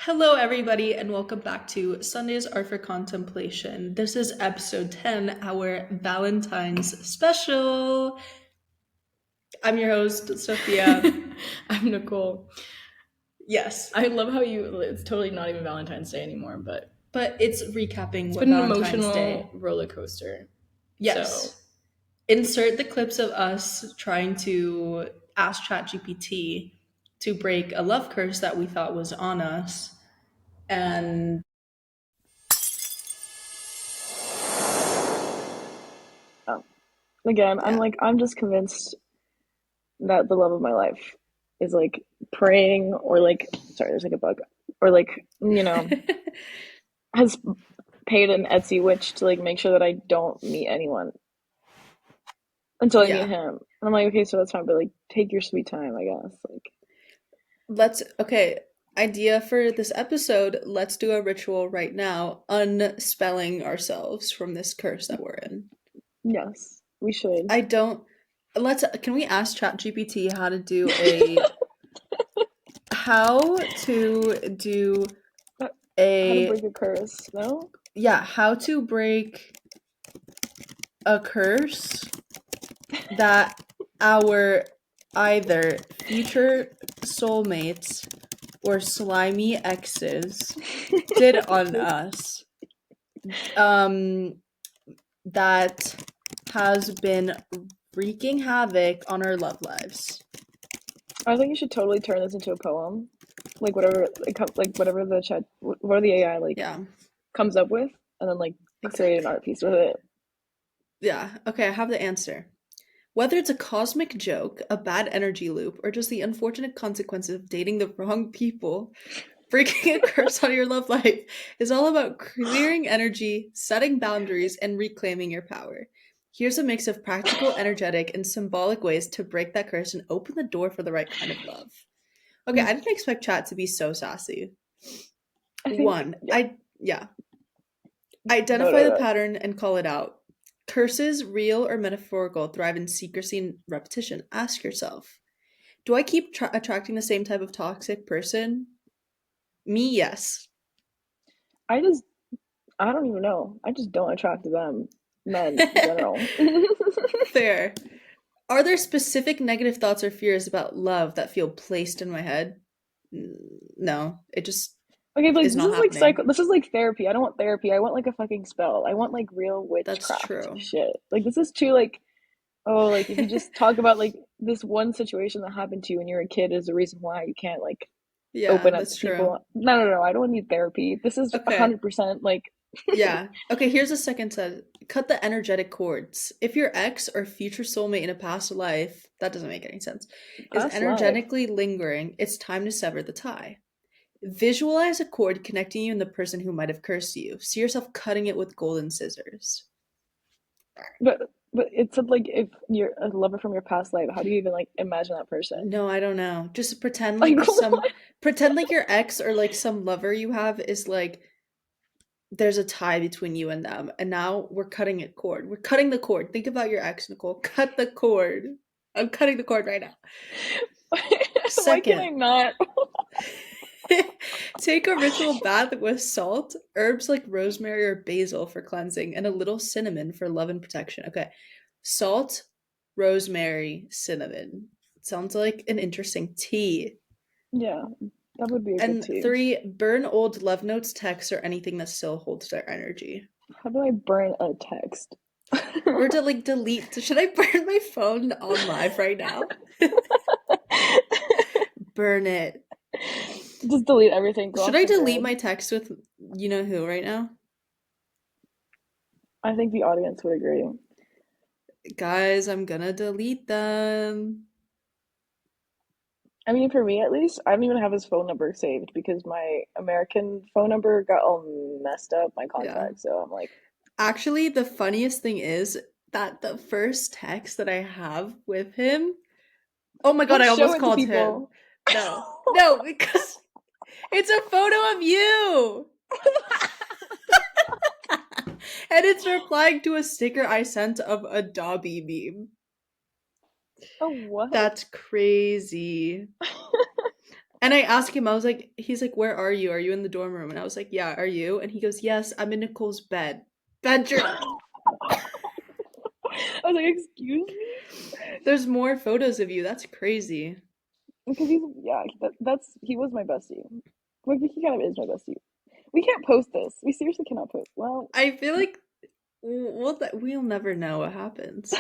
Hello, everybody, and welcome back to Sundays Are for Contemplation. This is episode 10, our Valentine's special. I'm your host, Sophia. I'm Nicole. Yes, I love how it's totally not even Valentine's Day anymore, but it's recapping it's what been an Valentine's emotional Day. roller coaster. So, Yes. Insert the clips of us trying to ask ChatGPT to break a love curse that we thought was on us. And Again, yeah. I'm just convinced that the love of my life is like praying or like, sorry, there's like a bug, or like, has paid an Etsy witch to like make sure that I don't meet anyone until I meet Yeah. him. And I'm like, okay, so that's fine, but like, take your sweet time, I guess. Okay, idea for this episode. Let's do a ritual right now, unspelling ourselves from this curse that we're in. Yes, we should. I don't, can we ask ChatGPT how to do how to do How to a, break a curse? No. yeah, how to break a curse that our either future soulmates or slimy exes did on us. Um, that has been wreaking havoc on our love lives. I think you should totally turn this into a poem, like whatever, like whatever the chat, whatever the AI like Yeah, comes up with, and then like create an exactly. art piece with it. Yeah, okay, I have the answer. Whether it's a cosmic joke, a bad energy loop, or just the unfortunate consequences of dating the wrong people, breaking a curse on your love life is all about clearing energy, setting boundaries, and reclaiming your power. Here's a mix of practical, energetic, and symbolic ways to break that curse and open the door for the right kind of love. Okay, I didn't expect chat to be so sassy. I think, One, yeah. yeah. No, Identify no, the no. pattern and call it out. Curses, real or metaphorical, thrive in secrecy and repetition. Ask yourself, do I keep attracting the same type of toxic person? Me, yes. I just, I don't even know. I just don't attract them, men in general. Fair. Are there specific negative thoughts or fears about love that feel placed in my head? No, it just Okay, but like is this not is like happening. psycho. This is like therapy. I don't want therapy. I want like a fucking spell. I want like real That's witchcraft true. shit. Like this is too like, oh, like if you just talk about like this one situation that happened to you when you were a kid is the reason why you can't like Yeah, open up that's to true. people. No, no, no. I don't need therapy. This is Okay. 100% like Yeah. Okay, here's a second set. Cut the energetic cords. If your ex or future soulmate in a past life, that doesn't make any sense, is past life. energetically lingering, it's time to sever the tie. Visualize a cord connecting you and the person who might have cursed you. See yourself cutting it with golden scissors. But it's like if you're a lover from your past life, how do you even like imagine that person? No, I don't know. Just pretend Like like what? pretend like your ex or like some lover you have is like there's a tie between you and them, and now we're cutting it cord. We're cutting the cord. Think about your ex, Nicole. Cut the cord. I'm cutting the cord right now. Why can I Second, not? take a ritual bath with salt, herbs like rosemary or basil for cleansing, and a little cinnamon for love and protection. Okay. Salt, rosemary, cinnamon. Sounds like an interesting tea. Yeah, that would be a good And tea. three, burn old love notes, texts, or anything that still holds their energy. How do I burn a text? Or to like delete. Should I burn my phone on live right now? Burn it. Just delete everything, go Should off I the delete grid. my text with you know who right now? I think the audience would agree. Guys, I'm gonna delete them. I mean, for me at least, I don't even have his phone number saved because my American phone number got all messed up, my Yeah. contacts. So I'm like, Actually, the funniest thing is that the first text that I have with him. Oh my god, don't I show almost it to called him. people. No. No, because it's a photo of you. And it's replying to a sticker I sent of a Dobby meme. Oh, what? That's crazy. And I asked him, I was like, he's like, where are you? Are you in the dorm room? And I was like, yeah, are you? And he goes, yes, I'm in Nicole's bedroom. I was like, excuse me? There's more photos of you. That's crazy. Because he's, yeah, that's, he was my bestie. Like, he kind of is my bestie. We can't post this. We seriously cannot post. Well, I feel like we'll never know what happens.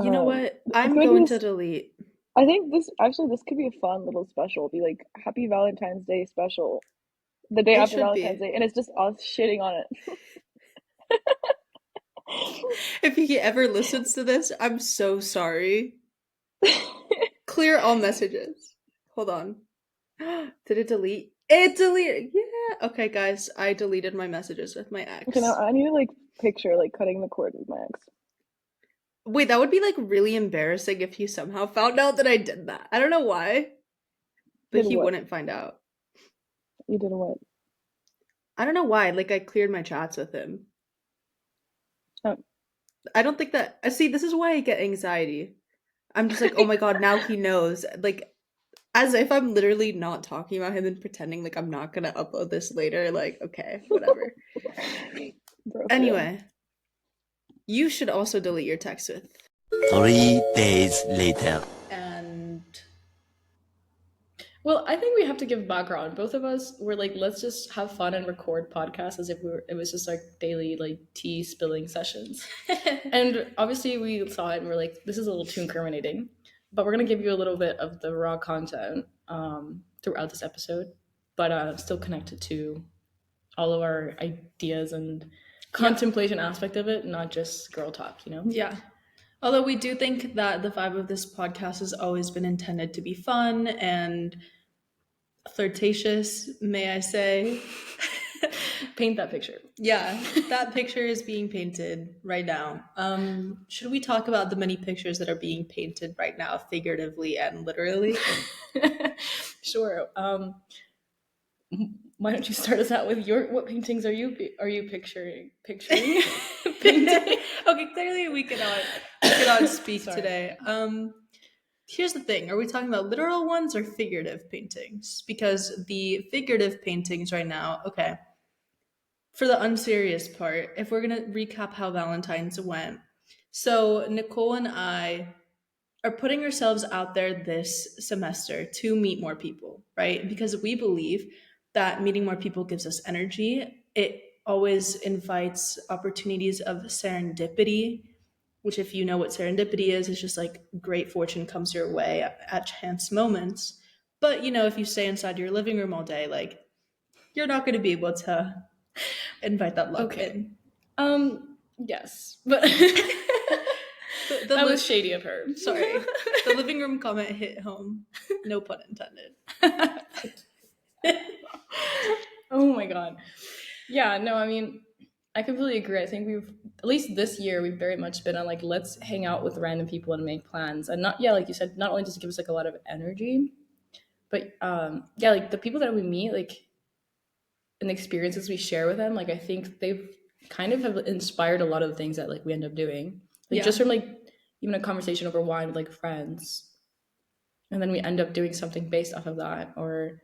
You know um, what? it I'm could be going to this. delete. I think this actually this could be a fun little special. Be like Happy Valentine's Day special, the day It after should Valentine's be. Day, and it's just us shitting on If he ever listens to this, I'm so sorry. it. Clear all messages. Hold on. Did it delete? It deleted. Yeah. Okay, guys, I deleted my messages with my Okay, now ex. I need to like picture like cutting the cord with my ex. Wait, that would be like really embarrassing if he somehow found out that I did that. I don't know why, but Did he what? wouldn't find out. You did what? I don't know why. Like, I cleared my chats with him. Oh. I don't think that. See, this is why I get anxiety. I'm just like, oh my god, now he knows. Like, as if I'm literally not talking about him and pretending like I'm not gonna upload this later. Like, okay, whatever. Bro, for real. Anyway, you should also delete your text with. 3 days later. And Well, I think we have to give background. Both of us were like, let's just have fun and record podcasts as if it was just like daily like tea spilling sessions. And obviously we saw it and we're like, this is a little too incriminating. But we're gonna give you a little bit of the raw content throughout this episode, but still connected to all of our ideas and contemplation aspect of it, not just girl talk, you know? yeah. Although we do think that the vibe of this podcast has always been intended to be fun and flirtatious, may I say. Paint that picture. Yeah, that picture is being painted right now. Should we talk about the many pictures that are being painted right now, figuratively and literally? Sure. Why don't you start us out with your what paintings are you picturing painting? Okay, clearly we cannot speak today. Here's the thing: are we talking about literal ones or figurative paintings? Because the figurative paintings right now, okay, for the unserious part, if we're gonna recap how Valentine's went, so Nicole and I are putting ourselves out there this semester to meet more people, right? Because we believe that meeting more people gives us energy. It always invites opportunities of serendipity, which, if you know what serendipity is just like great fortune comes your way at chance moments. But, if you stay inside your living room all day, like, you're not going to be able to invite that luck Okay. in. Yes, but that was shady of her. Sorry. The living room comment hit home. No pun intended. Oh my god. Yeah, no, I mean, I completely agree. I think we've at least this year we've very much been on like let's hang out with random people and make plans. And not like you said, not only does it give us like a lot of energy, but yeah, like the people that we meet, like and the experiences we share with them, like I think they've kind of have inspired a lot of the things that like we end up doing. Like Yeah. just from like even a conversation over wine with like friends. And then we end up doing something based off of that. Or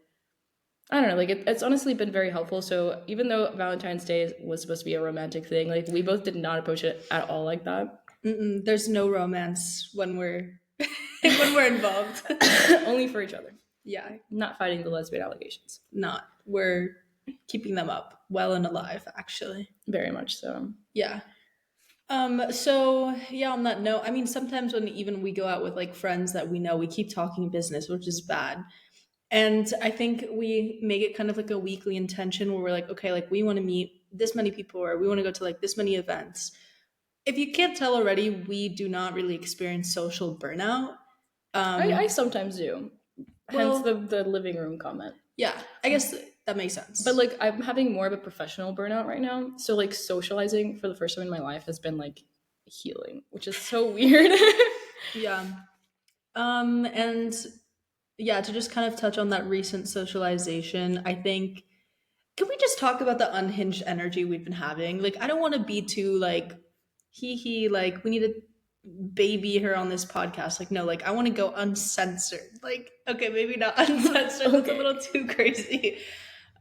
I don't know, like it's honestly been very helpful. So even though Valentine's Day was supposed to be a romantic thing, like we both did not approach it at all like that. There's no romance when we're when we're involved. Only for each other. Yeah, Not fighting the lesbian allegations. not. We're keeping them up well and alive, actually. Very much so. Yeah. So yeah, on that note, I mean, sometimes when even we go out with like friends that we know, we keep talking business, which is bad. And I think we make it kind of like a weekly intention where we're like, okay, like we want to meet this many people or we want to go to like this many events. If you can't tell already, we do not really experience social burnout. I sometimes do. Hence Well, the living room comment. yeah, I guess that makes sense. But like I'm having more of a professional burnout right now. So like socializing for the first time in my life has been like healing, which is so weird. Yeah. And yeah, to just kind of touch on that recent socialization, I think can we just talk about the unhinged energy we've been having? Like, I don't want to be too like hee hee, like we need to baby her on this podcast. Like, no, like I want to go uncensored. Like, okay, maybe not uncensored. That's a Okay. little too crazy.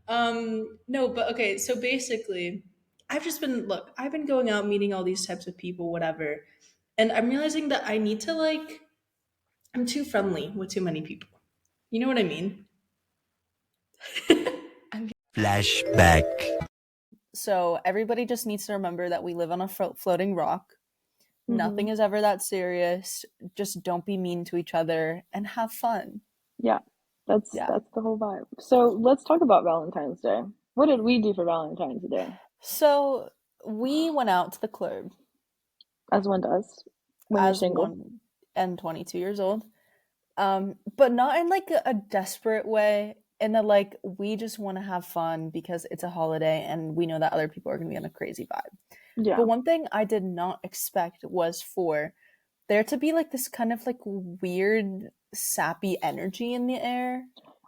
No, but okay, so basically, I've been going out meeting all these types of people, whatever. And I'm realizing that I need to like I'm too friendly with too many people. You know what I mean? Flashback. So everybody just needs to remember that we live on a floating rock. Mm-hmm. Nothing is ever that serious. Just don't be mean to each other and have fun. Yeah, that's Yeah. that's the whole vibe. So let's talk about Valentine's Day. What did we do for Valentine's Day? So we went out to the club As one does when you're as single. one and 22 years old. But not in like a desperate way. In a like, we just want to have fun because it's a holiday and we know that other people are going to be on a crazy vibe. Yeah, But one thing I did not expect was for there to be like this kind of like weird sappy energy in the air.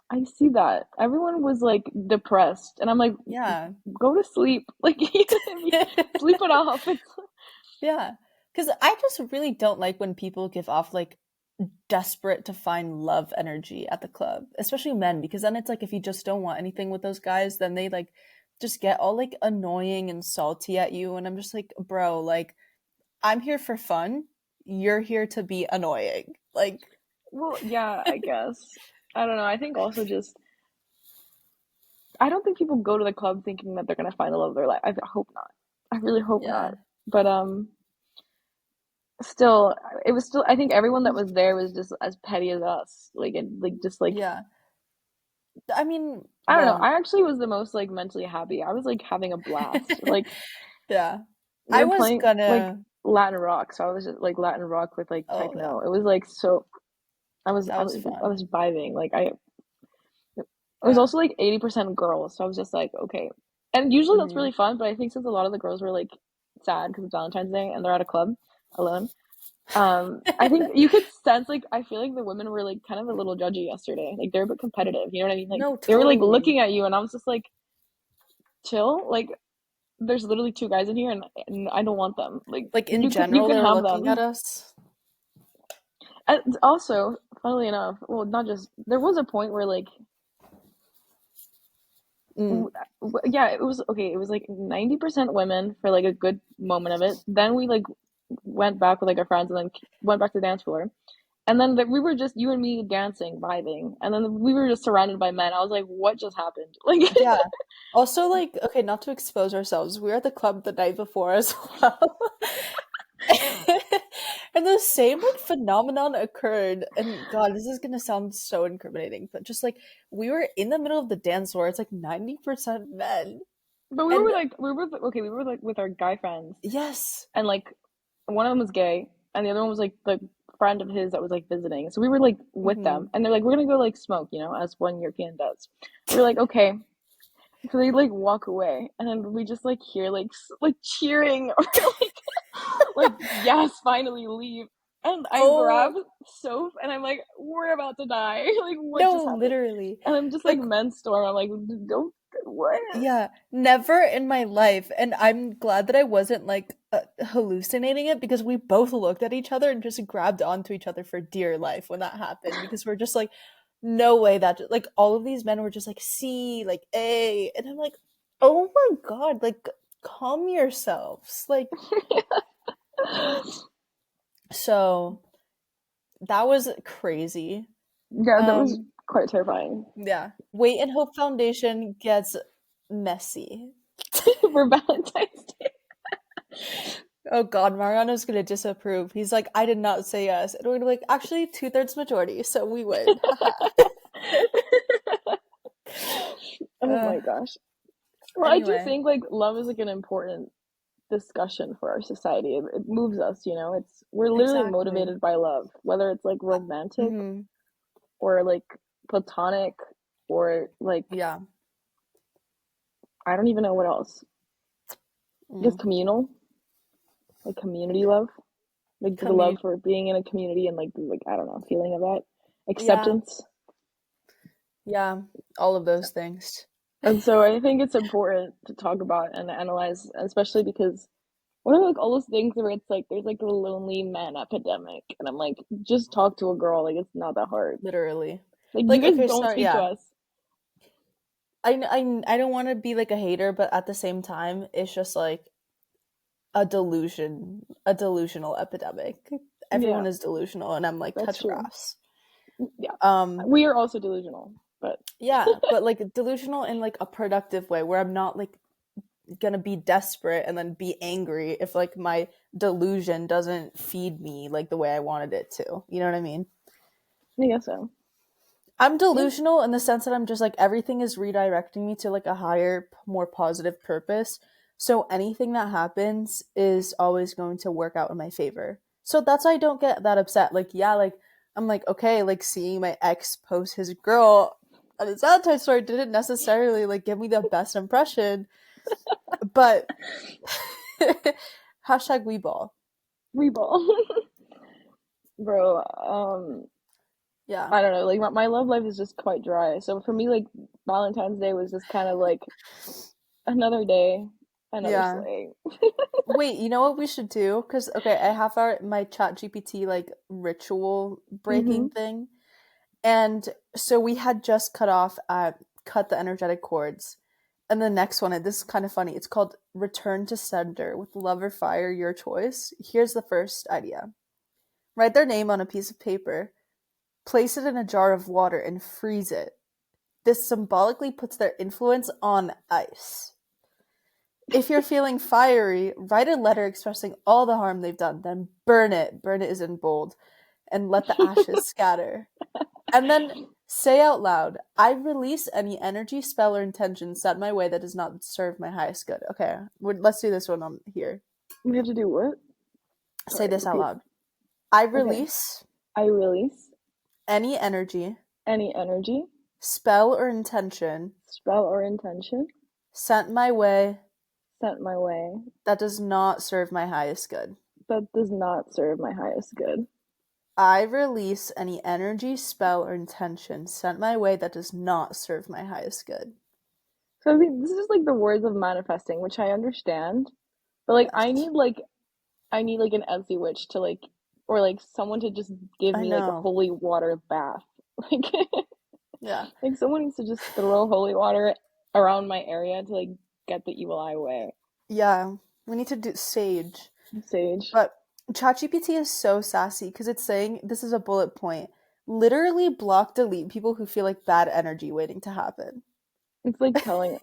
I see that. Everyone was like depressed, and I'm like, Yeah. go to sleep. Like, sleep it off. It's Yeah. Because I just really don't like when people give off like desperate to find love energy at the club, especially men, because then it's like if you just don't want anything with those guys, then they like just get all like annoying and salty at you. And I'm just like, bro, like, I'm here for fun. You're here to be annoying. Like, well, yeah, I guess. I don't know. I think also just I don't think people go to the club thinking that they're gonna find the love of their life. I hope not. I really hope not. yeah. But still, it was still. I think everyone that was there was just as petty as us. Like and like just like Yeah. I mean, I don't know. well, I actually was the most like mentally happy. I was like having a blast. Like yeah. we I were was playing like gonna, Latin rock, so I was just like Latin rock with like oh, yeah, techno. It was like so. I was that I was was I fun. was vibing. Like I it was Yeah. also like 80% girls, so I was just like okay. And usually that's Hmm. really fun, but I think since a lot of the girls were like sad because it's Valentine's Day and they're at a club alone, I think you could sense like I feel like the women were like kind of a little judgy yesterday. Like they're a bit competitive. You know what I mean? Like No, they were like totally. looking at you, and I was just like chill. Like there's literally two guys in here, and I don't want them. Like Like in you general, can they were have looking at them. us. And also, funnily enough, well, not just there was a point where like Mm. yeah, it was okay. It was like 90% women for like a good moment of it. Then we like went back with like our friends and then went back to the dance floor. And then we were just you and me dancing, vibing, and then we were just surrounded by men. I was like, "What just happened?" Like, Yeah. Also, like, okay, not to expose ourselves, we were at the club the night before as well. And the same like phenomenon occurred. And God, this is gonna sound so incriminating, but just like we were in the middle of the dance floor, it's like 90% men. but And we were okay. We were like with our guy friends, yes. and like one of them was gay, and the other one was like the friend of his that was like visiting. So we were like with Hmm. them, and they're like, "We're gonna go like smoke," as one European does. We were like, "Okay." So they like walk away, and then we just like hear like cheering or like yes, finally leave. And I grab Oh, Soph, and I'm like, we're about to die. Like what no, just happened? literally. And I'm just like Like, men's storm. I'm like, don't what? yeah, never in my life. And I'm glad that I wasn't like hallucinating it because we both looked at each other and just grabbed onto each other for dear life when that happened because we're just like, no way that like all of these men were just like C, like A. And I'm like, oh my God, like calm yourselves. Like, so that was crazy. Yeah, that was Um, quite terrifying. yeah. Wait and Hope Foundation gets messy. For Valentine's Day. Oh God, Mariano's gonna disapprove. He's like, I did not say yes. And we're gonna be like, actually, two-thirds majority, so we win. Haha. Oh uh, my gosh. Well, I do anyway, think like love is like an important discussion for our society. It moves us, It's we're literally exactly. motivated by love, whether it's like romantic Hmm. or like platonic or like Yeah. I don't even know what else. I guess Mm. communal, like community love, like the love Community. for being in a community and like I don't know, feeling of that Yeah. acceptance. Yeah. All of those things. And so I think it's important to talk about and analyze, especially because What are like all those things where it's like there's like the lonely man epidemic, and I'm like, just talk to a girl. Like it's not that hard. Literally. Like you Like, guys okay, don't sorry, speak to yeah. us. I don't want to be like a hater, but at the same time, it's just like a delusional epidemic. Yeah, Everyone is delusional, and I'm like, that's touch true. grass. Yeah, Um, we are also delusional, but yeah, but like delusional in like a productive way where I'm not like gonna be desperate and then be angry if like my delusion doesn't feed me like the way I wanted it to. You know what I mean? I guess so. I'm Yeah. delusional in the sense that I'm just like everything is redirecting me to like a higher, more positive purpose. So anything that happens is always going to work out in my favor. So that's why I don't get that upset. Like, yeah, like I'm like, okay, like seeing my ex post his girl on his Valentine story didn't necessarily like give me the best impression, but hashtag we ball. Reball. Bro, Yeah. I don't know, like my love life is just quite dry. So for me, like Valentine's Day was just kind of like another day, another Yeah. sleigh. Wait, you know what we should do? Because okay, I have my Chat GPT like ritual Mm-hmm. breaking thing, and so we had just cut the energetic cords, and the next one, and this is kind of funny. It's called Return to Sender with love or fire, your choice. Here's the first idea: write their name on a piece of paper, place it in a jar of water, and freeze it. This symbolically puts their influence on ice. If you're feeling fiery, write a letter expressing all the harm they've done, then burn it. Burn it is in bold, and let the ashes scatter. And then say out loud, I release any energy, spell, or intention set my way that does not serve my highest good. Okay, let's do this one on here. We have to do what? Say Sorry, this out repeat. loud. I Okay. release I release any energy, any energy, spell, or intention spell, or intention sent my way sent my way that does not serve my highest good. that does not serve my highest good. I release any energy, spell, or intention sent my way that does not serve my highest good. So I think this is like the words of manifesting, which I understand, but like Yes. I need like an Etsy witch to like or like someone to just give I me like a know. holy water bath. Like Yeah. like someone needs to just throw holy water around my area to like get the evil eye away. Yeah. We need to do sage. Sage. But ChatGPT is so sassy because it's saying this is a bullet point. Literally block delete people who feel like bad energy waiting to happen. It's like telling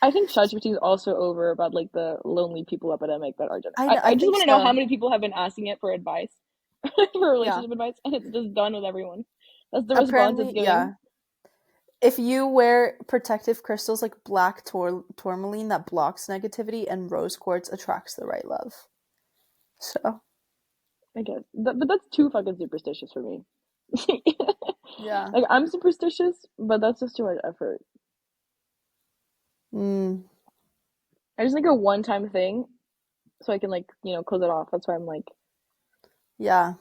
I think ChatGPT is also over about like the lonely people epidemic that are I know, I I just think want to know how so. many people have been asking it for advice, for Yeah. relationship advice, and it's just done with everyone. That's the response it's Apparently, giving. yeah. If you wear protective crystals like black tourmaline that blocks negativity and rose quartz attracts the right love. So, I guess, but that's too fucking superstitious for me. yeah. Like I'm superstitious, but that's just too much effort. Mm, I just like a one-time thing, so I can like close it off. That's why I'm like, yeah.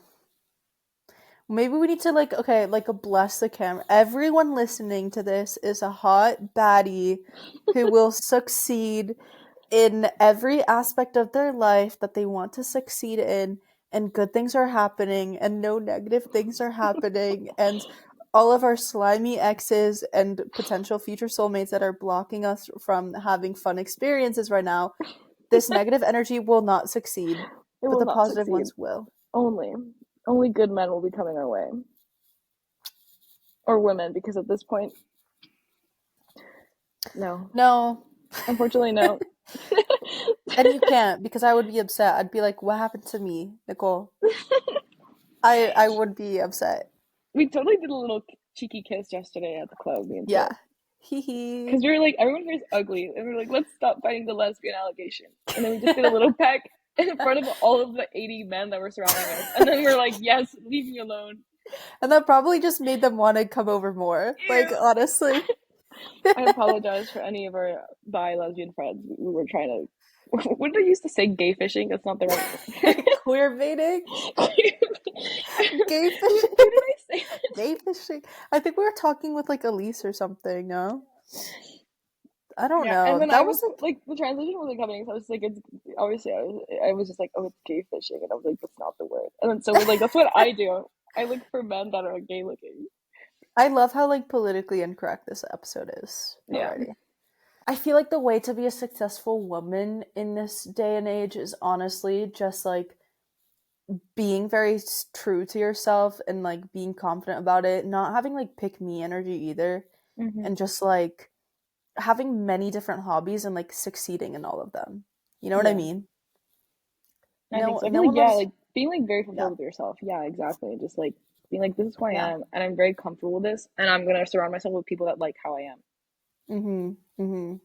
Maybe we need to like okay, like a bless the camera. Everyone listening to this is a hot baddie who will succeed in every aspect of their life that they want to succeed in, and good things are happening and no negative things are happening, and all of our slimy exes and potential future soulmates that are blocking us from having fun experiences right now, this negative energy will not succeed, it but will the not positive succeed. ones will. Only, only good men will be coming our way, or women, because at this point, no, No. unfortunately, no. And you can't because I would be upset. I'd be like, "What happened to me, Nicole?" I would be upset. We totally did a little cheeky kiss yesterday at the club, me and Yeah. Phil. Hee hee. Because we were like, everyone here's ugly. And we were like, let's stop fighting the lesbian allegation. And then we just did a little peck in front of all of the 80 men that were surrounding us. And then we're like, yes, leave me alone. And that probably just made them want to come over more. Like, Ew. honestly. I apologize for any of our bi lesbian friends. We were trying to. What did they used to say? Gay fishing? That's not the right word. Queer baiting? Gay Who fishing? did I say that? Gay fishing? I think we were talking with like Elise or something, no? I don't Yeah, and know. then I That was was like like, the translation wasn't coming, so I was like, it's obviously I was just like, oh, it's gay fishing, and I was like, that's not the word. And then so we're like, that's what I do. I look for men that are gay looking. I love how like politically incorrect this episode is Yeah. already. I feel like the way to be a successful woman in this day and age is honestly just like being very true to yourself and like being confident about it, not having like pick me energy either, Hmm. and just like having many different hobbies and like succeeding in all of them. You know what I Yeah, mean? I think No, so. I feel no like, one yeah, loves. like being like very Yeah. fulfilled with yourself. Yeah, exactly. Just like being like, this is who I Yeah. am, and I'm very comfortable with this, and I'm gonna surround myself with people that like how I am. Mhm. Mhm.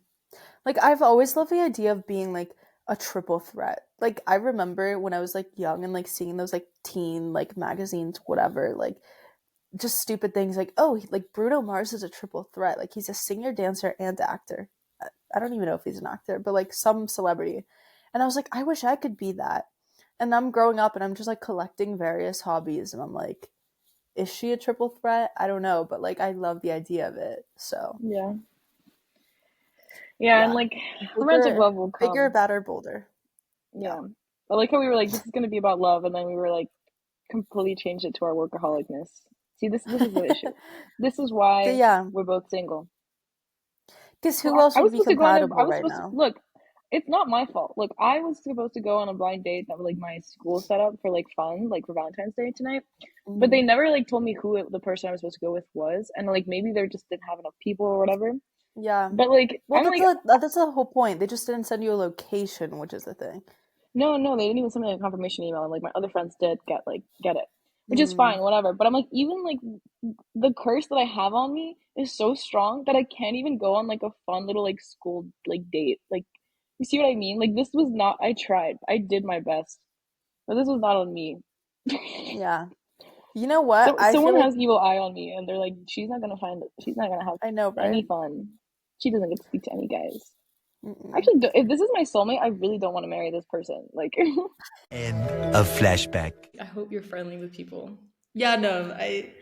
Like I've always loved the idea of being like a triple threat. Like I remember when I was like young and like seeing those like teen like magazines, whatever, like just stupid things like, oh, like Bruno Mars is a triple threat. Like he's a singer, dancer, and actor. I don't even know if he's an actor, but like some celebrity. And I was like, I wish I could be that. And I'm growing up and I'm just like collecting various hobbies and I'm like, is she a triple threat? I don't know, but like I love the idea of it. So Yeah, yeah, and yeah. like romantic Bigger, love will bigger, come. better, bolder. Yeah. Yeah, I like how we were like, this is gonna be about love, and then we were like, completely changed it to our workaholicness. See, this is the issue. This is why Yeah. we're both single. Because So who else I would was be supposed to go on a. I compatible was right supposed to now? look. It's not my fault. Look, I was supposed to go on a blind date that was like my school set up for like fun, like for Valentine's Day tonight. But Hmm. they never like told me who the person I was supposed to go with was, and like maybe they just didn't have enough people or whatever. Yeah. But like Well, I'm that's like, the whole point. They just didn't send you a location, which is the thing. no, no, they didn't even send me a confirmation email, and like my other friends did get it, which is Mm, fine, whatever. But I'm like, even like the curse that I have on me is so strong that I can't even go on like a fun little like school like date. Like, you see what I mean? Like, this was not. I tried. I did my best, but this was not on me. yeah. You know what? So I feel someone like has evil eye on me, and they're like, she's not gonna find. She's not gonna have I know, any right? fun. She doesn't get to speak to any guys. Mm-mm. Actually, if this is my soulmate, I really don't want to marry this person. Like, End of flashback. I hope you're friendly with people. Yeah, no, I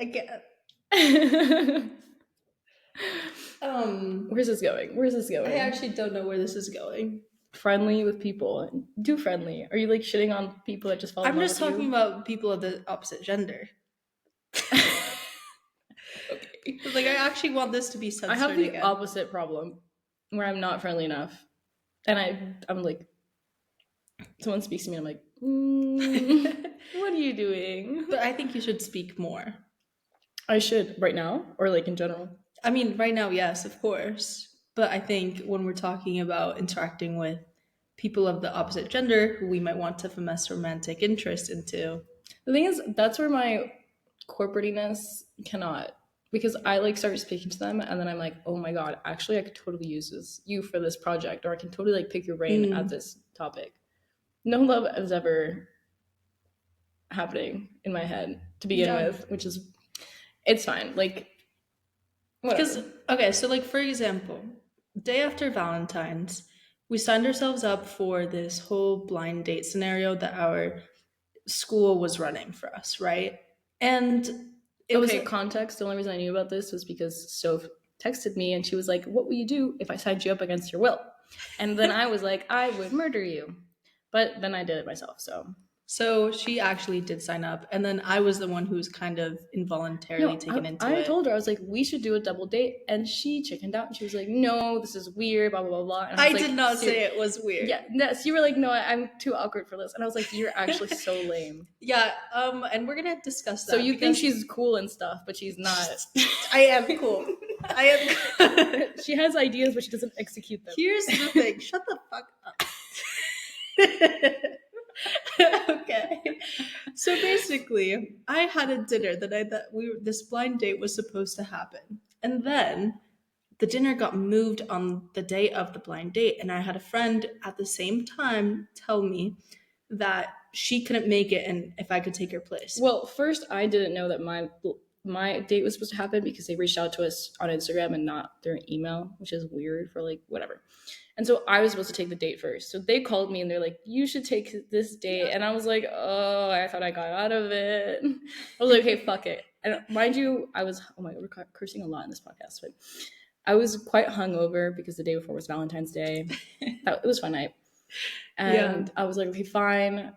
get. Where's this going? Where's this I going? actually don't know where this is going. Friendly with people. Do friendly. Are you like shitting on people that just fall in I'm love just with talking you? about people of the opposite gender. Okay. Like, I actually want this to be I have censored the again. opposite problem where I'm not friendly enough. And I'm like, someone speaks to me, and I'm like, what are you doing? But I think you should speak more. I should right now or like in general. I mean, right now, yes, of course. But I think when we're talking about interacting with people of the opposite gender who we might want to finesse romantic interest into. The thing is, that's where my corporatiness cannot, because I like start speaking to them and then I'm like, oh my god, actually I could totally use you for this project, or I can totally like pick your brain at Mm, this topic. No love is ever happening in my head to begin yeah. with, which is it's fine. Like Because, whatever. okay, so like for example, day after Valentine's, we signed ourselves up for this whole blind date scenario that our school was running for us, right? And it was, Okay, context. The only reason I knew about this was because Soph texted me and she was like, what will you do if I signed you up against your will? And then I was like, I would murder you. But then I did it myself, so so she actually did sign up, and then I was the one who was kind of involuntarily no, taken into I it. told her, I was like, we should do a double date. And she chickened out and she was like, no, this is weird, blah, blah, blah, blah. And I I was did like, not say it was weird. yeah, yes, you were like, no, I'm too awkward for this. And I was like, you're actually so lame. Yeah, and we're gonna discuss that. So you think because she's cool and stuff, but she's not. I am cool. I am. She has ideas, but she doesn't execute them. Here's the thing. Shut the fuck up. Okay. So basically, I had a dinner the night that this blind date was supposed to happen. And then the dinner got moved on the day of the blind date, and I had a friend at the same time tell me that she couldn't make it and if I could take her place. Well, first, I didn't know that my date was supposed to happen because they reached out to us on Instagram and not through an email, which is weird for like whatever. And so I was supposed to take the date first. So they called me and they're like, "You should take this date," and I was like, "Oh, I thought I got out of it." I was like, "Okay, fuck it." And mind you, I was oh my god, we're cursing a lot in this podcast, but I was quite hungover because the day before was Valentine's Day. It was a fun night. Yeah. And I was like, okay, fine.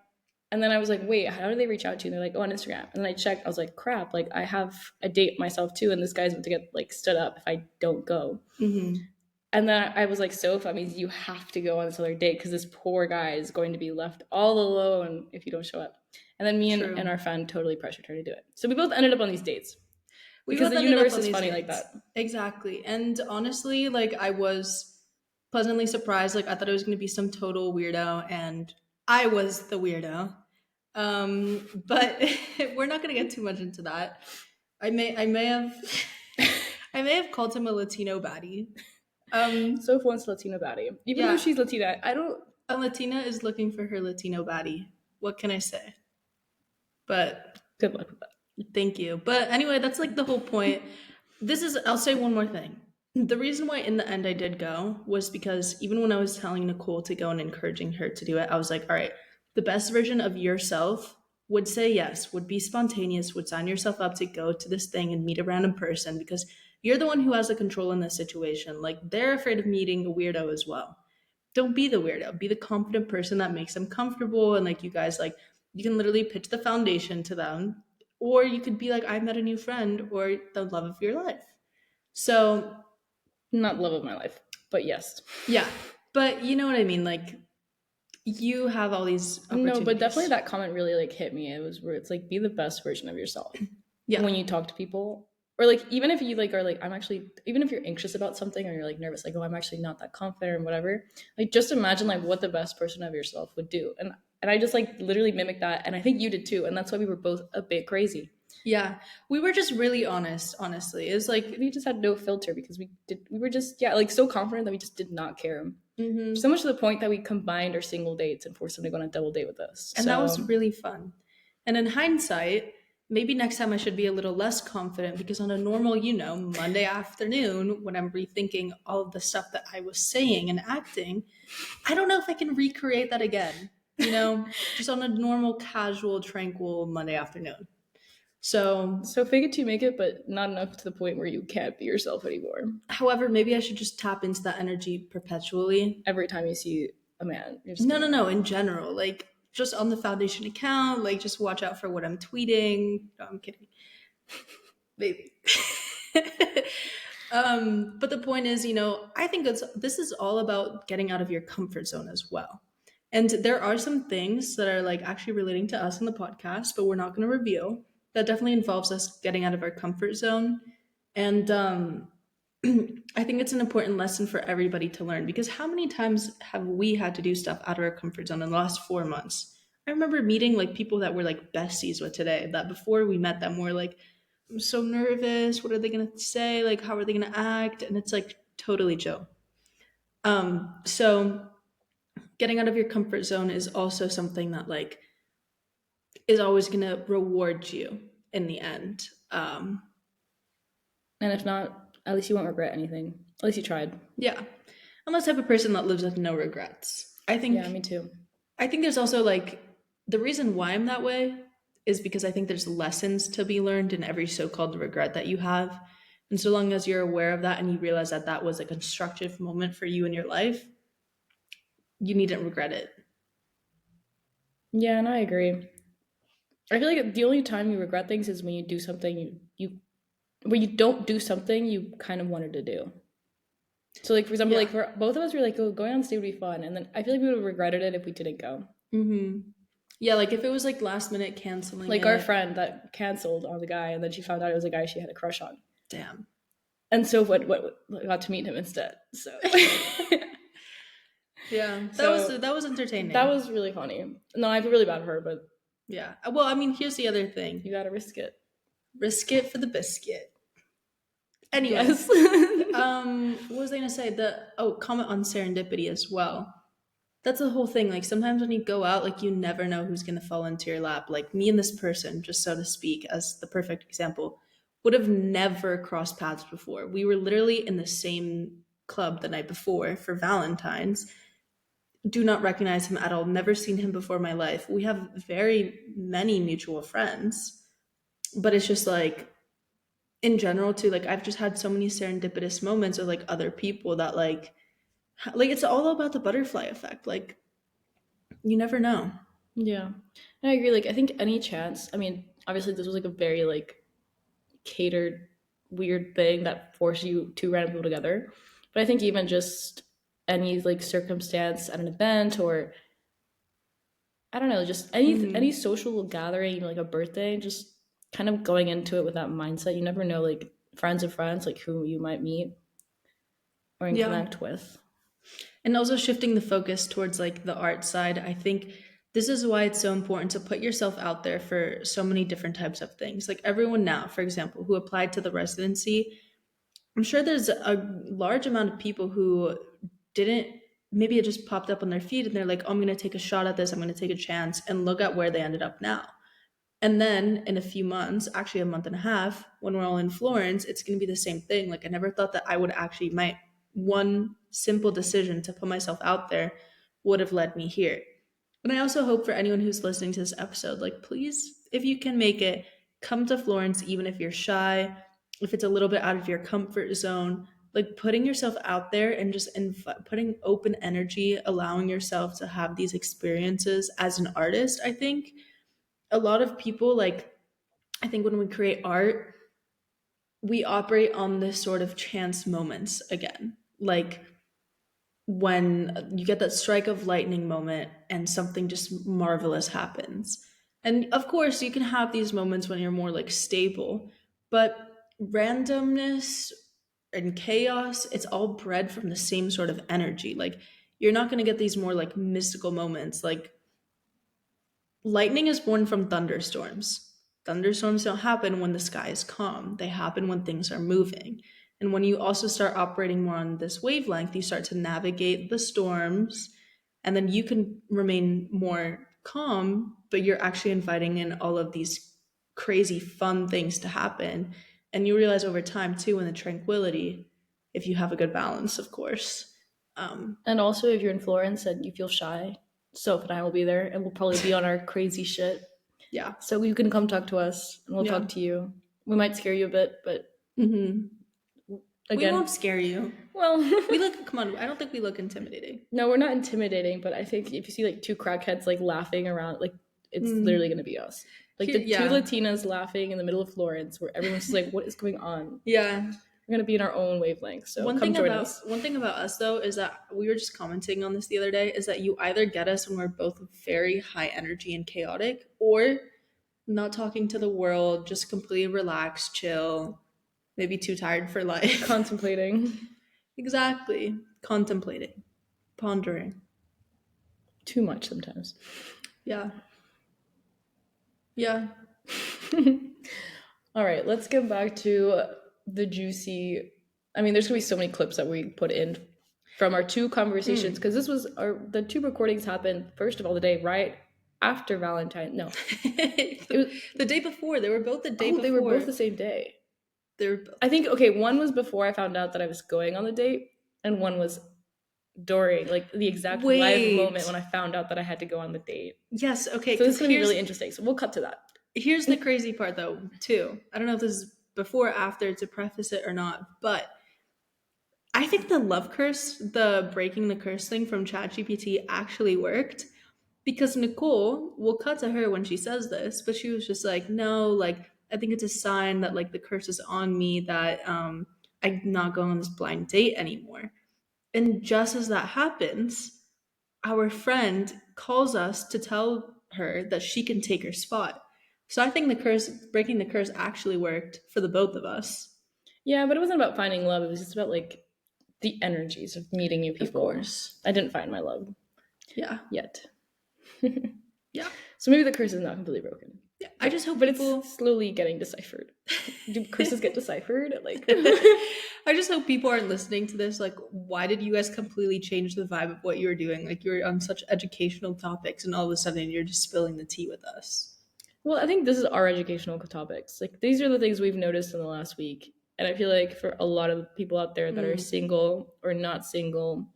And then I was like, wait, how do they reach out to you? And they're like, oh, on Instagram. And then I checked. I was like, crap, like I have a date myself too, and this guy's about to get like stood up if I don't go. Mm-hmm. And then I was like, so if that means you have to go on this other date because this poor guy is going to be left all alone if you don't show up. And then me and True. our friend totally pressured her to do it. So we both ended up on these dates We because both the ended up universe on is these funny like dates. that. Exactly. And honestly, like I was pleasantly surprised. Like I thought it was gonna be some total weirdo, and I was the weirdo. But we're not gonna get too much into that. I may have I may have called him a Latino baddie. Soph wants Latino baddie. Even though Yeah, she's Latina, I don't. a Latina is looking for her Latino baddie. What can I say? But Good luck with that. thank you. But anyway, that's like the whole point. I'll say one more thing. The reason why in the end I did go was because even when I was telling Nicole to go and encouraging her to do it, I was like, all right, the best version of yourself would say yes, would be spontaneous, would sign yourself up to go to this thing and meet a random person because you're the one who has the control in this situation. Like they're afraid of meeting a weirdo as well. Don't be the weirdo. Be the confident person that makes them comfortable and like you guys like you can literally pitch the foundation to them or you could be like I met a new friend or the love of your life. So, Not love of my life, but yes. yeah. But you know what I mean like you have all these No, but definitely opportunities. that comment really like hit me. It was where it's like be the best version of yourself Yeah. when you talk to people. Or like even if you like are like I'm actually even if you're anxious about something or you're like nervous like oh I'm actually not that confident or whatever like just imagine like what the best person of yourself would do and I just like literally mimicked that and I think you did too and that's why we were both a bit crazy. Yeah. We were just really honest, honestly. It was like We just had no filter because we were just yeah like so confident that we just did not care. mhm. So much to the point that we combined our single dates and forced them to go on a double date with us. And that was So really fun. And in hindsight, maybe next time I should be a little less confident because on a normal, Monday afternoon, when I'm rethinking all of the stuff that I was saying and acting, I don't know if I can recreate that again, just on a normal, casual, tranquil Monday afternoon. So, so fake it till you make it, but not enough to the point where you can't be yourself anymore. however, maybe I should just tap into that energy perpetually. Every time you see a man, you're just No, gonna no, no, in general, like just on the foundation account, like just watch out for what I'm tweeting. No, I'm kidding. Maybe. But the point is, I think this is all about getting out of your comfort zone as well. And there are some things that are like actually relating to us in the podcast, but we're not going to reveal. That definitely involves us getting out of our comfort zone. And I think it's an important lesson for everybody to learn because how many times have we had to do stuff out of our comfort zone in the last 4 months? I remember meeting like people that were like besties with today that before we met them were like, I'm so nervous. What are they gonna say? Like, how are they gonna act? And it's like totally chill. So getting out of your comfort zone is also something that like is always gonna reward you in the end. and if not, at least you won't regret anything. At least you tried. Yeah, I'm the type of person that lives with no regrets. Yeah, me too. I think there's also like the reason why I'm that way is because I think there's lessons to be learned in every so-called regret that you have. And so long as you're aware of that and you realize that that was a constructive moment for you in your life, you needn't regret it. Yeah, and I agree. I feel like the only time you regret things is when you do something you when you don't do something you kind of wanted to do. So like for example, like Yeah. for both of us were like, oh, going on stage would be fun, and then I feel like we would have regretted it if we didn't go. Mm-hmm. Yeah, like if it was like last minute canceling Like our it. friend that canceled on the guy, and then she found out it was a guy she had a crush on, Damn. and so what got to meet him instead. So Yeah, that so was entertaining. that was really funny. No, I feel really bad for her, but Yeah. Well, I mean, here's the other thing. you gotta risk it. Risk it for the biscuit. Anyway, Yes. what was I gonna say? Comment on serendipity as well. That's the whole thing. Like sometimes when you go out, like you never know who's gonna fall into your lap. Like me and this person, just so to speak, as the perfect example, would have never crossed paths before. We were literally in the same club the night before for Valentine's. Do not recognize him at all. Never seen him before in my life. We have very many mutual friends, but it's just like in general too, like I've just had so many serendipitous moments with like other people that like it's all about the butterfly effect. Like you never know. Yeah. And I agree. Like, I think any chance, I mean, obviously, this was like a very like catered, weird thing that forced you two random people together. But I think even just any like circumstance at an event or I don't know, just any Hmm. social gathering, like a birthday, just kind of going into it with that mindset. You never know, like friends of friends, like who you might meet or Yeah. connect with. And also shifting the focus towards like the art side, I think this is why it's so important to put yourself out there for so many different types of things. Like everyone now, for example, who applied to the residency, I'm sure there's a large amount of people who didn't, maybe it just popped up on their feed and they're like, oh, I'm going to take a shot at this, I'm going to take a chance, and look at where they ended up now. And then in a few months, actually a month and a half, when we're all in Florence, it's going to be the same thing. Like I never thought that I would actually, my one simple decision to put myself out there would have led me here. And I also hope for anyone who's listening to this episode, like please, if you can make it, come to Florence, even if you're shy, if it's a little bit out of your comfort zone, like putting yourself out there and just putting open energy, allowing yourself to have these experiences as an artist, I think a lot of people like I think when we create art, we operate on this sort of chance moments again. Like when you get that strike of lightning moment and something just marvelous happens. And of course, you can have these moments when you're more like stable, but randomness and chaos, it's all bred from the same sort of energy. Like you're not going to get these more like mystical moments like lightning is born from thunderstorms. Thunderstorms don't happen when the sky is calm, they happen when things are moving. And when you also start operating more on this wavelength, you start to navigate the storms, and then you can remain more calm, but you're actually inviting in all of these crazy fun things to happen. And you realize over time, too, in the tranquility, if you have a good balance, of course. Um, And also, if you're in Florence and you feel shy, Soph and I will be there, and we'll probably be on our crazy shit. yeah. So you can come talk to us, and we'll Yeah. talk to you. We might scare you a bit, but Hmm. We again, won't scare you. well, We look, come on, I don't think we look intimidating. no, we're not intimidating. But I think if you see like two crackheads like laughing around, like it's literally Mm. gonna be us. Like Here, the two yeah. Latinas laughing in the middle of Florence, where everyone's just like, "What is going on?" Yeah. We're gonna be in our own wavelength. So come join us. One thing about us though is that we were just commenting on this the other day is that you either get us when we're both very high energy and chaotic, or not talking to the world, just completely relaxed, chill, maybe too tired for life. Contemplating Exactly. Contemplating, pondering. too much sometimes. Yeah. Yeah. All right, let's get back to the juicy. I mean, there's gonna be so many clips that we put in from our two conversations Mm. because this was our the two recordings happened first of all the day right after Valentine. No, it was The day before, they were both the day oh before. they were both the same day. They were both. I think okay, one was before I found out that I was going on the date, and one was during like the exact live moment Wait. when I found out that I had to go on the date. Yes, okay, So this because is gonna be really interesting. So we'll cut to that. here's the crazy part though, too. I don't know if this is before or after to preface it or not, but I think the love curse, the breaking the curse thing from ChatGPT actually worked because Nicole, we'll cut to her when she says this, but she was just like, no, like I think it's a sign that like the curse is on me that I'm not going on this blind date anymore. And just as that happens, our friend calls us to tell her that she can take her spot. So I think the curse, breaking the curse, actually worked for the both of us. Yeah, but it wasn't about finding love. It was just about like the energies of meeting new Of people. course. I didn't find my love Yeah. yet. Yeah. So maybe the curse is not completely broken. Yeah. I just hope But people. it's slowly getting deciphered. Do curses get deciphered? Like I just hope people aren't listening to this. Like, why did you guys completely change the vibe of what you were doing? Like, you're on such educational topics, and all of a sudden you're just spilling the tea with us. well, I think this is our educational topics. Like these are the things we've noticed in the last week. And I feel like for a lot of people out there that are single or not single,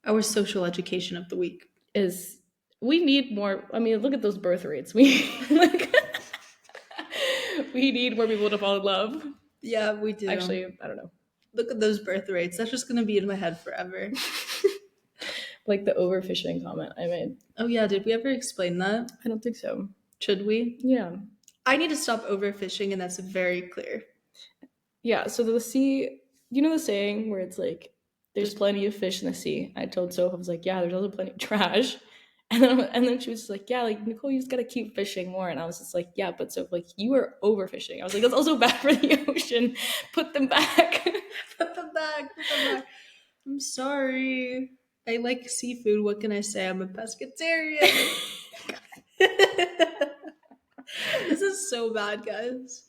Our social education of the week. is we need more. I mean, look at those birth rates. We like we need more people to fall in love. Yeah, we do. Actually, I don't know. Look at those birth rates. That's just gonna be in my head forever. Like the overfishing comment I made. Oh yeah, did we ever explain that? I don't think so. Should we? Yeah. I need to stop overfishing, and that's very clear. Yeah, so the sea, you know the saying where it's like, there's plenty of fish in the sea. I told Soph, I was like, yeah, there's also plenty of trash. And then she was just like, yeah, like, Nicole, you just gotta keep fishing more. And I was just like, yeah, but Soph, like, you are overfishing. I was like, that's also bad for the ocean. Put them back. Put them back. Put them back. I'm sorry. I like seafood. What can I say? I'm a pescatarian. This is so bad, guys.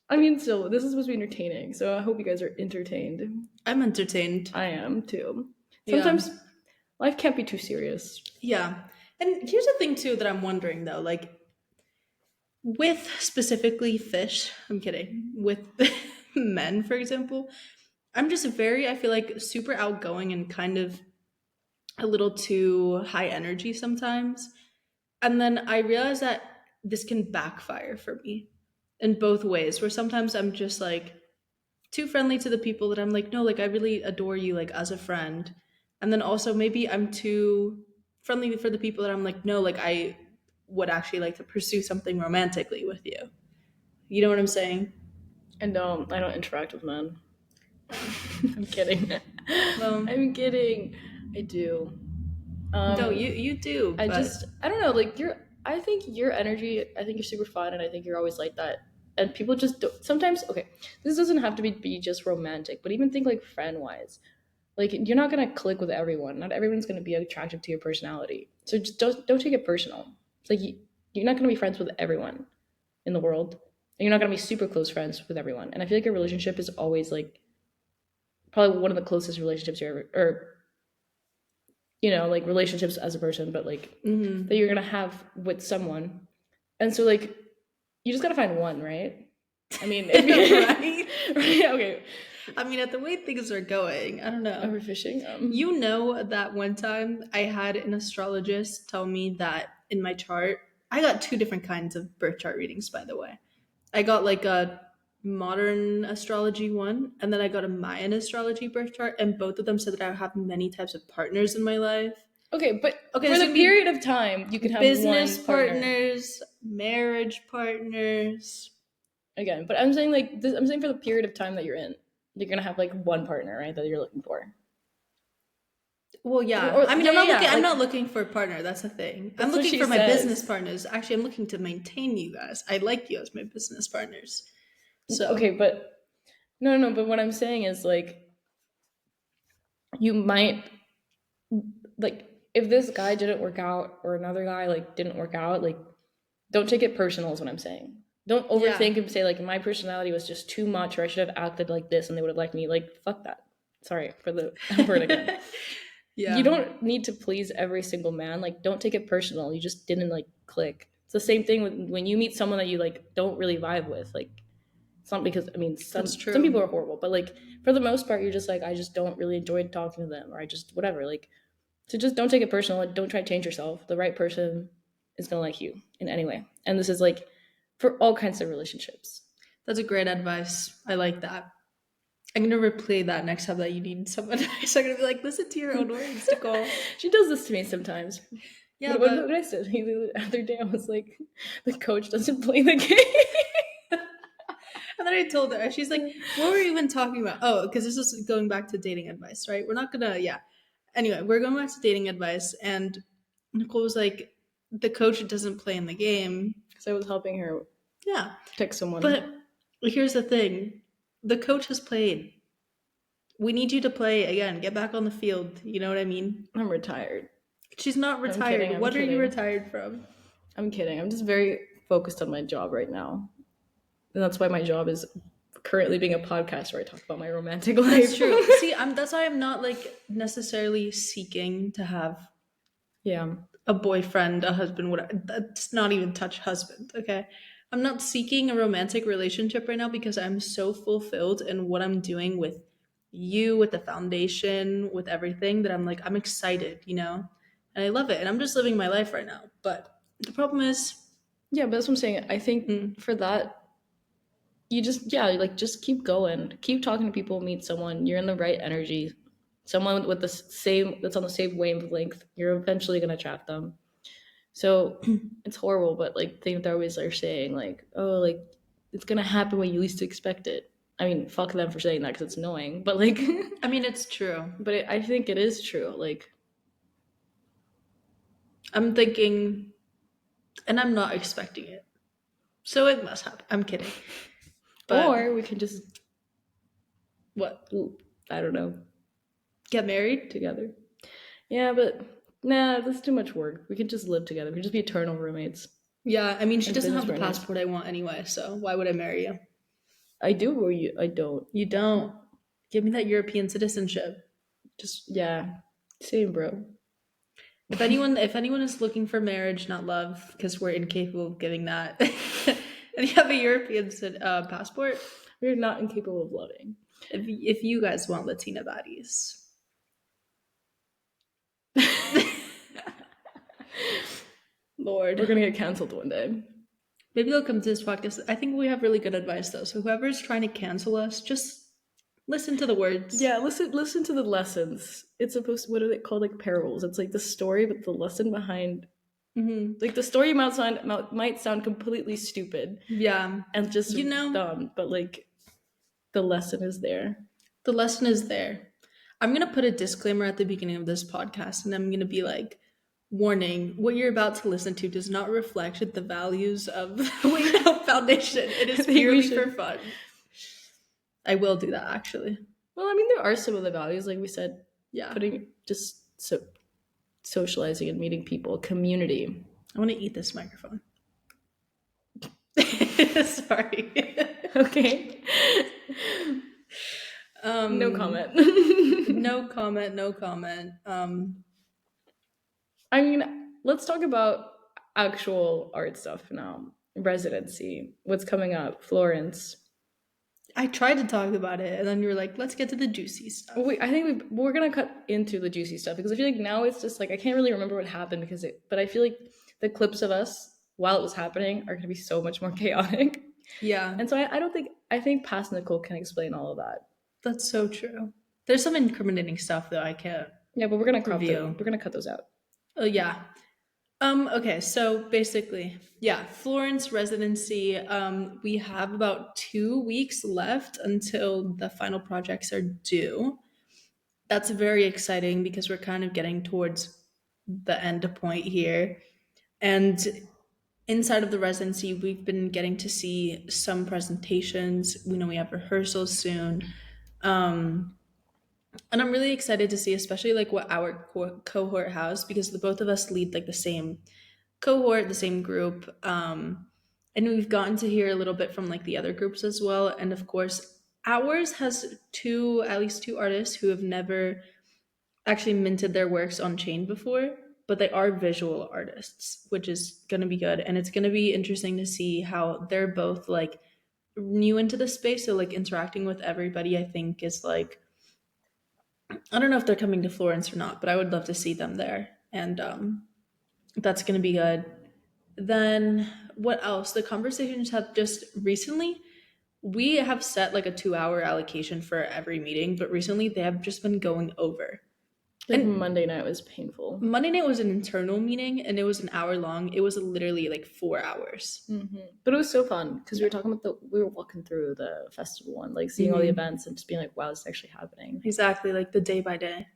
I mean, still, this is supposed to be entertaining, so I hope you guys are entertained. I'm entertained. I am, too. Yeah. Sometimes life can't be too serious. Yeah. And here's the thing, too, that I'm wondering, though. Like, with specifically fish, I'm kidding, with men, for example, I'm just very, I feel like, super outgoing and kind of a little too high energy sometimes. And then I realize that this can backfire for me in both ways, where sometimes I'm just like too friendly to the people that I'm like, no, like I really adore you, like as a friend. And then also maybe I'm too friendly for the people that I'm like, no, like I would actually like to pursue something romantically with you. You know what I'm saying? And I don't interact with men. I'm kidding. Well, I'm kidding. I do. no, you do. I But just I don't know. Like I think your energy. I think you're super fun, and I think you're always like that. And people just don't, sometimes. Okay, this doesn't have to be just romantic, but even think like friend wise. Like you're not gonna click with everyone. Not everyone's gonna be attractive to your personality. So just don't take it personal. It's like you're not gonna be friends with everyone in the world. And you're not gonna be super close friends with everyone. And I feel like a relationship is always like probably one of the closest relationships you ever, or like relationships as a person, but like that you're gonna have with someone. And so like you just gotta find one, right? I mean, if right? right, okay. I mean, at the way things are going, I don't know. Overfishing. You know that one time I had an astrologist tell me that in my chart, I got two different kinds of birth chart readings, by the way. I got like a modern astrology one, and then I got a Mayan astrology birth chart, and both of them said that I have many types of partners in my life. Okay, but Okay, for this the would be period of time, you can have business one partner. partners, marriage partners. Again, but I'm saying like this, I'm saying for the period of time that you're gonna have like one partner, right? That you're looking for. Well, yeah. Or- I mean, yeah, I'm not yeah, looking. I'm like- not looking for a partner. That's the thing. I'm That's what looking she for my says. business partners. Actually, I'm looking to maintain you guys. I like you as my business partners. So Okay, but no. But what I'm saying is like you might like if this guy didn't work out or another guy like didn't work out, like don't take it personal is what I'm saying. Don't overthink and say like my personality was just too much or I should have acted like this and they would have liked me. Like fuck that. Sorry for the word again. yeah, You don't need to please every single man. Like don't take it personal. You just didn't like click. It's the same thing with when you meet someone that you like don't really vibe with. Like it's not because I mean That's true. some people are horrible, but like for the most part you're just like I just don't really enjoy talking to them or I just whatever. Like so just don't take it personal and don't try to change yourself. The right person is gonna like you in any way. And this is like for all kinds of relationships. That's a great advice. I like that. I'm gonna replay that next time that you need some advice. I'm gonna be like, listen to your own words, Nicole. She does this to me sometimes. Yeah, what but did I say the other day? I was like, the coach doesn't play the game. and then I told her, she's like, what were you even talking about? Oh, because this is going back to dating advice, right? We're not gonna, yeah. Anyway, we're going back to dating advice, and Nicole was like, the coach doesn't play in the game. Because I was helping her Yeah. pick someone. But here's the thing. The coach has played. We need you to play again. Get back on the field. You know what I mean? I'm retired. She's not retired. kidding, I'm What are you kidding. retired from? I'm kidding. I'm just very focused on my job right now. And that's why my job is currently being a podcast where I talk about my romantic life. That's true. See, that's why I'm not like necessarily seeking to have Yeah. a boyfriend, a husband, whatever. That's not even touch husband, okay? I'm not seeking a romantic relationship right now because I'm so fulfilled in what I'm doing with you, with the foundation, with everything that I'm like, I'm excited, you know? And I love it. And I'm just living my life right now. But the problem is, Yeah, but that's what I'm saying. I think for that, you just like just keep going, keep talking to people, meet someone, you're in the right energy, someone with the same that's on the same wavelength, you're eventually going to attract them. So it's horrible, but like they always are saying like, oh, like it's going to happen when you least expect it. I mean, fuck them for saying that because it's annoying, but like I mean, it's true. but I think it is true. Like, I'm thinking, and I'm not expecting it, so it must happen. I'm kidding. But or we can just, what? I don't know, Get married? together. Yeah, but nah, that's too much work. We can just live together. We can just be eternal roommates. Yeah, I mean, she And doesn't business have the partners. passport I want anyway, so why would I marry you? I do or I don't. You don't. Give me that European citizenship. Just yeah, same, bro. If anyone is looking for marriage, not love, because we're incapable of giving that, and you have a European passport, We're not incapable of loving. if you guys want Latina bodies, Lord, We're gonna get canceled one day. maybe they'll come to this podcast. I think we have really good advice though. So whoever's trying to cancel us, just listen to the words. Yeah, listen to the lessons. It's supposed to, what are they called? Like parables. It's like the story, but the lesson behind. Mm-hmm. Like the story might sound completely stupid. Yeah, and just dumb, but like the lesson is there. The lesson is there. I'm gonna put a disclaimer at the beginning of this podcast, and I'm gonna be like, warning, what you're about to listen to does not reflect the values of the Wayne Hope Foundation. It is purely for fun. I will do that, actually. Well, I mean, there are some of the values, like we said, yeah, putting just socializing and meeting people, community. I want to eat this microphone. Sorry. Okay. No comment. No comment. No comment. I mean, let's talk about actual art stuff now. Residency, what's coming up, Florence. I tried to talk about it, and then you were like, let's get to the juicy stuff. I think we're going to cut into the juicy stuff, because I feel like now it's just like, I can't really remember what happened, but I feel like the clips of us while it was happening are going to be so much more chaotic. Yeah. And so I think past Nicole can explain all of that. That's so true. There's some incriminating stuff, though, I can't. Yeah, but we're going to cut those out. Oh, yeah. Okay, so basically, yeah, Florence residency. We have about 2 weeks left until the final projects are due. That's very exciting because we're kind of getting towards the end point here. And inside of the residency, we've been getting to see some presentations. We know we have rehearsals soon. And I'm really excited to see, especially like what our cohort has, because the both of us lead like the same cohort, the same group. And we've gotten to hear a little bit from like the other groups as well. And of course, ours has at least two artists who have never actually minted their works on chain before, but they are visual artists, which is going to be good. And it's going to be interesting to see how they're both like new into the space. So like interacting with everybody, I think is like, I don't know if they're coming to Florence or not, but I would love to see them there. And that's going to be good. Then what else? The conversations have just recently, we have set like a 2-hour allocation for every meeting, but recently they have just been going over. Like Monday night was painful. Monday night was an internal meeting, and it was an hour long. It was literally like 4 hours. Mm-hmm. But it was so fun because we were walking through the festival and like seeing all the events and just being like, wow, this is actually happening. Exactly, like the day by day.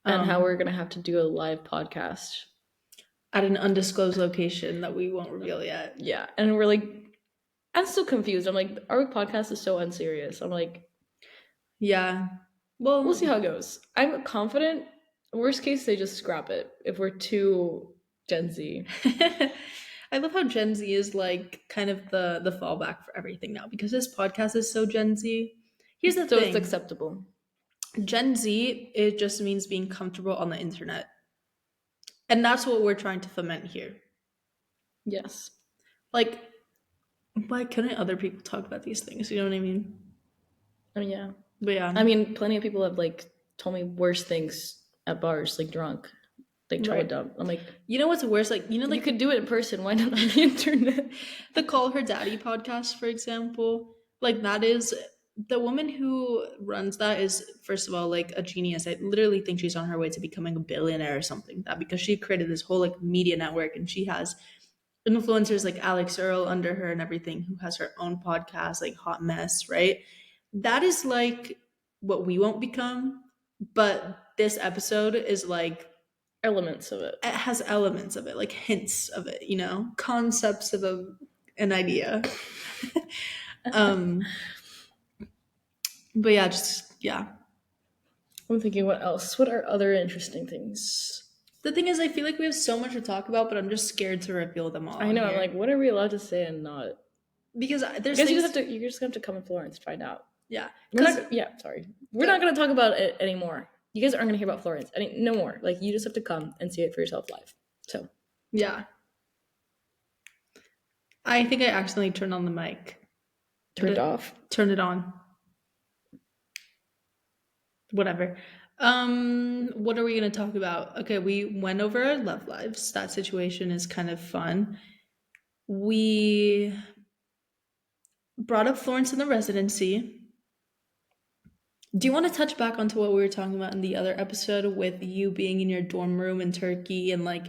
And how we're going to have to do a live podcast at an undisclosed location that we won't reveal yet. Yeah. And we're like, I'm still confused. I'm like, our podcast is so unserious. I'm like, yeah. Well, we'll see how it goes. I'm confident. Worst case, they just scrap it if we're too Gen Z. I love how Gen Z is like kind of the fallback for everything now because this podcast is so Gen Z. Here's the thing. So it's acceptable. Gen Z, it just means being comfortable on the internet. And that's what we're trying to foment here. Yes. Like, why couldn't other people talk about these things? You know what I mean? Oh, yeah. But yeah. I mean, plenty of people have like told me worse things at bars, like drunk. They try to dump. I'm like, you know what's worse? Like, you know, like you could do it in person. Why not on the internet? The Call Her Daddy podcast, for example. Like that is the woman who runs that is first of all like a genius. I literally think she's on her way to becoming a billionaire or something like that because she created this whole like media network and she has influencers like Alex Earl under her and everything who has her own podcast like Hot Mess, right? That is like what we won't become, but this episode is like Elements of it. it has elements of it, like hints of it, concepts of an idea. um but yeah, just yeah. I'm thinking, what else? What are other interesting things? The thing is, I feel like we have so much to talk about, but I'm just scared to reveal them all I on know. I'm here like, what are we allowed to say and not? because I there's guess things. you just have to come in Florence to find out. Yeah, We're because not. Yeah, sorry. We're not going to talk about it anymore. You guys aren't going to hear about Florence no more. Like, you just have to come and see it for yourself live. So yeah, I think I accidentally turned on the mic. turned off. Turned it on. Whatever. What are we gonna talk about? Okay, we went over our love lives. That situation is kind of fun. We brought up Florence in the residency. Do you want to touch back onto what we were talking about in the other episode with you being in your dorm room in Turkey and like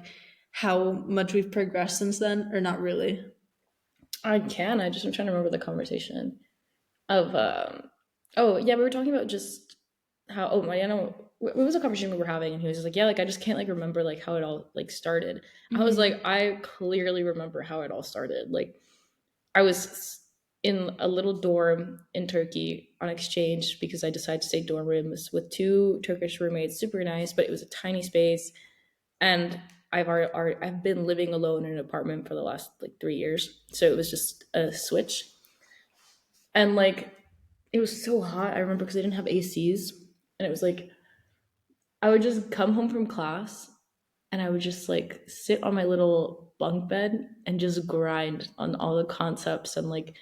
how much we've progressed since then, or not really? I can. I just am trying to remember the conversation of. Oh yeah, we were talking about just how. Oh, Mariano. What was a conversation we were having, and he was just like, "Yeah, like I just can't like remember like how it all like started." I was like, I clearly remember how it all started. Like I was in a little dorm in Turkey on exchange because I decided to stay dorm rooms with two Turkish roommates, super nice, but it was a tiny space. And I've been living alone in an apartment for the last like 3 years, so it was just a switch. And like it was so hot. I remember because I didn't have ACs, and it was like I would just come home from class and I would just like sit on my little bunk bed and just grind on all the concepts and like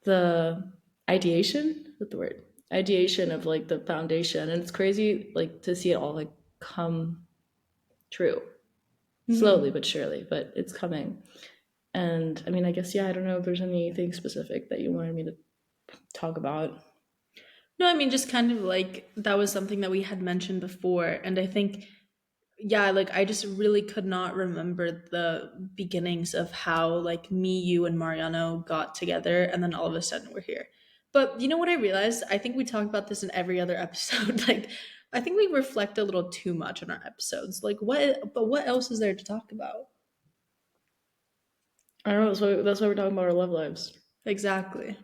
the ideation, what the word? Ideation of like the foundation. And it's crazy like to see it all like come true. Slowly but surely, but it's coming. And I mean, I guess, yeah, I don't know if there's anything specific that you wanted me to talk about. No, I mean just kind of like that was something that we had mentioned before, and I think yeah, like I just really could not remember the beginnings of how like me, you, and Mariano got together, and then all of a sudden we're here. But you know what I realized? I think we talk about this in every other episode. Like, I think we reflect a little too much on our episodes. Like, what? But what else is there to talk about? I don't know. That's why we're talking about our love lives. Exactly.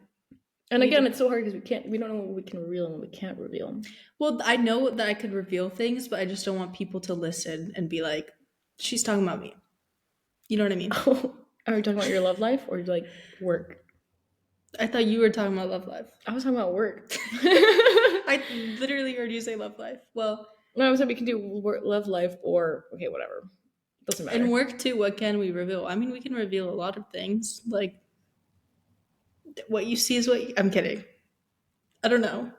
And again, it's so hard because we don't know what we can reveal and what we can't reveal. Well, I know that I could reveal things, but I just don't want people to listen and be like, "She's talking about me." You know what I mean? Are we talking about your love life or like work? I thought you were talking about love life. I was talking about work. I literally heard you say love life. Well, no, I was saying we can do love life or okay, whatever. Doesn't matter. And work too. What can we reveal? I mean, we can reveal a lot of things. Like what you see is what I'm kidding. I don't know.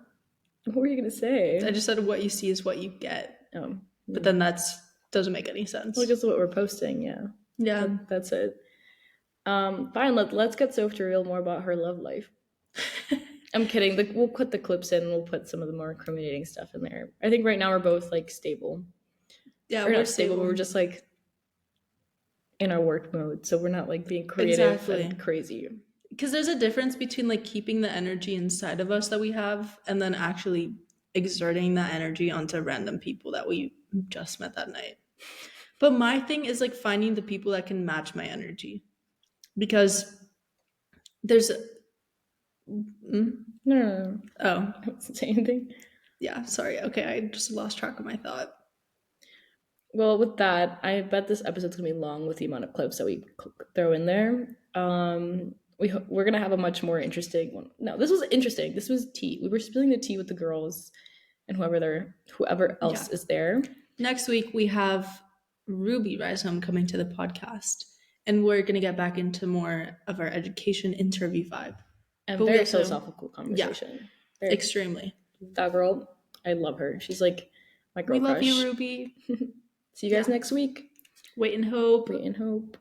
What were you gonna say? I just said what you see is what you get. But then that's doesn't make any sense. Well, I guess what we're posting, yeah. Yeah. That's it. Fine, let's get Soph to reveal more about her love life. I'm kidding. We'll put the clips in. We'll put some of the more incriminating stuff in there. I think right now we're both like stable. Yeah, we're not stable. But we're just like in our work mode, so we're not like being creative and crazy. Because there's a difference between like keeping the energy inside of us that we have and then actually exerting that energy onto random people that we just met that night. But my thing is like finding the people that can match my energy. Because there's No. Oh. I wasn't saying anything. Yeah, sorry. Okay, I just lost track of my thought. Well, with that, I bet this episode's gonna be long with the amount of clips that we throw in there. We're gonna have a much more interesting one. No, this was interesting. This was tea. We were spilling the tea with the girls and whoever else is there. Next week we have Ruby Rise Home coming to the podcast, and we're gonna get back into more of our education interview vibe. And very philosophical conversation. Yeah, extremely. That girl, I love her. She's like my girl crush. We love you, Ruby. See you guys next week. Wait and hope. Wait and hope.